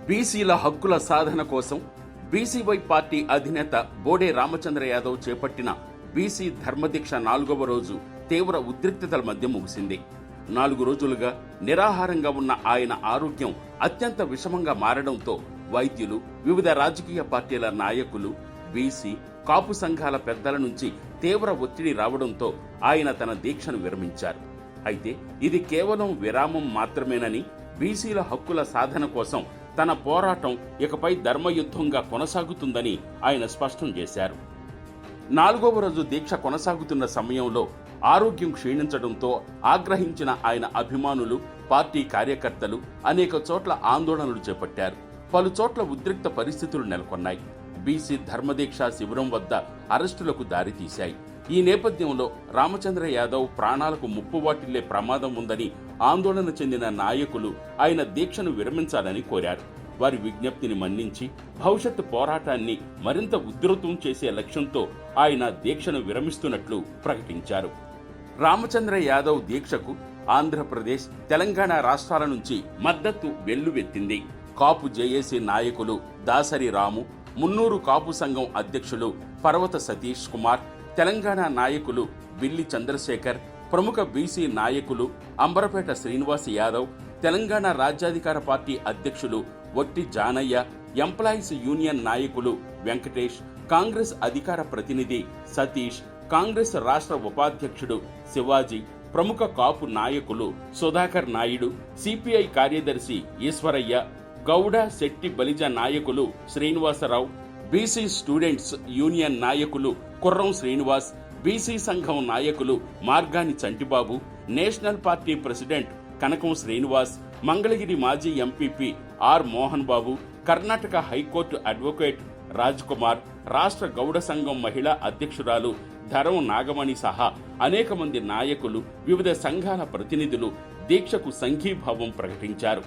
బీసీల హక్కుల సాధన కోసం బీసీవై పార్టీ అధినేత బోడే రామచంద్ర యాదవ్ చేపట్టిన బీసీ ధర్మదీక్ష 4వ రోజు తీవ్ర ఉద్రిక్తతల మధ్య ముగిసింది. 4 రోజులుగా నిరాహారంగా ఉన్న ఆయన ఆరోగ్యం అత్యంత విషమంగా మారడంతో వైద్యులు, వివిధ రాజకీయ పార్టీల నాయకులు, బీసీ, కాపు సంఘాల పెద్దల నుంచి తీవ్ర ఒత్తిడి రావడంతో ఆయన తన దీక్షను విరమించారు. అయితే ఇది కేవలం విరామం మాత్రమేనని, బీసీల హక్కుల సాధన కోసం తన పోరాటం ఇకపై ధర్మయుద్ధంగా కొనసాగుతుందని ఆయన స్పష్టం చేశారు. 4వ రోజు దీక్ష కొనసాగుతున్న సమయంలో ఆరోగ్యం క్షీణించడంతో ఆగ్రహించిన ఆయన అభిమానులు, పార్టీ కార్యకర్తలు అనేక చోట్ల ఆందోళనలు చేపట్టారు. పలు చోట్ల ఉద్రిక్త పరిస్థితులు నెలకొన్నాయి. బీసీ ధర్మదీక్ష శిబిరం వద్ద అరెస్టులకు దారితీశాయి. ఈ నేపథ్యంలో రామచంద్ర యాదవ్ ప్రాణాలకు ముప్పు వాటిల్లే ప్రమాదం ఉందని ఆందోళన చెందిన నాయకులు ఆయన దీక్షను విరమించాలని కోరారు. వారి విజ్ఞప్తిని మన్నించి భవిష్యత్తు పోరాటాన్ని మరింత ఉధృతం చేసే లక్ష్యంతో ఆయన దీక్షను విరమిస్తున్నట్లు ప్రకటించారు. రామచంద్ర యాదవ్ దీక్షకు ఆంధ్రప్రదేశ్, తెలంగాణ రాష్ట్రాల నుంచి మద్దతు వెల్లువెత్తింది. కాపు జేఏసీ నాయకులు దాసరి రాము, మున్నూరు కాపు సంఘం అధ్యక్షులు పర్వత సతీష్ కుమార్, తెలంగాణ నాయకులు బిల్లి చంద్రశేఖర్, ప్రముఖ బీసీ నాయకులు అంబరపేట శ్రీనివాస్ యాదవ్, తెలంగాణ రాజ్యాధికార పార్టీ అధ్యక్షులు వట్టి జానయ్య, ఎంప్లాయీస్ యూనియన్ నాయకులు వెంకటేష్, కాంగ్రెస్ అధికార ప్రతినిధి సతీష్, కాంగ్రెస్ రాష్ట్ర ఉపాధ్యక్షుడు శివాజీ, ప్రముఖ కాపు నాయకులు సుధాకర్ నాయుడు, సిపిఐ కార్యదర్శి ఈశ్వరయ్య, గౌడ శెట్టి బలిజ నాయకులు శ్రీనివాసరావు, బీసీ స్టూడెంట్స్ యూనియన్ నాయకులు కుర్రం శ్రీనివాస్, బీసీ సంఘం నాయకులు Margani Chantibabu, national party president Kanakam Srinivas, Mangalagiri మాజీ MPP R Mohan Babu, Karnataka high court advocate Raj Kumar, రాష్ట్ర గౌడ సంఘం మహిళా అధ్యక్షురాలు ధరం నాగమణి సహా అనేక మంది నాయకులు, వివిధ సంఘాల ప్రతినిధులు దీక్షకు సంఘీభావం ప్రకటించారు.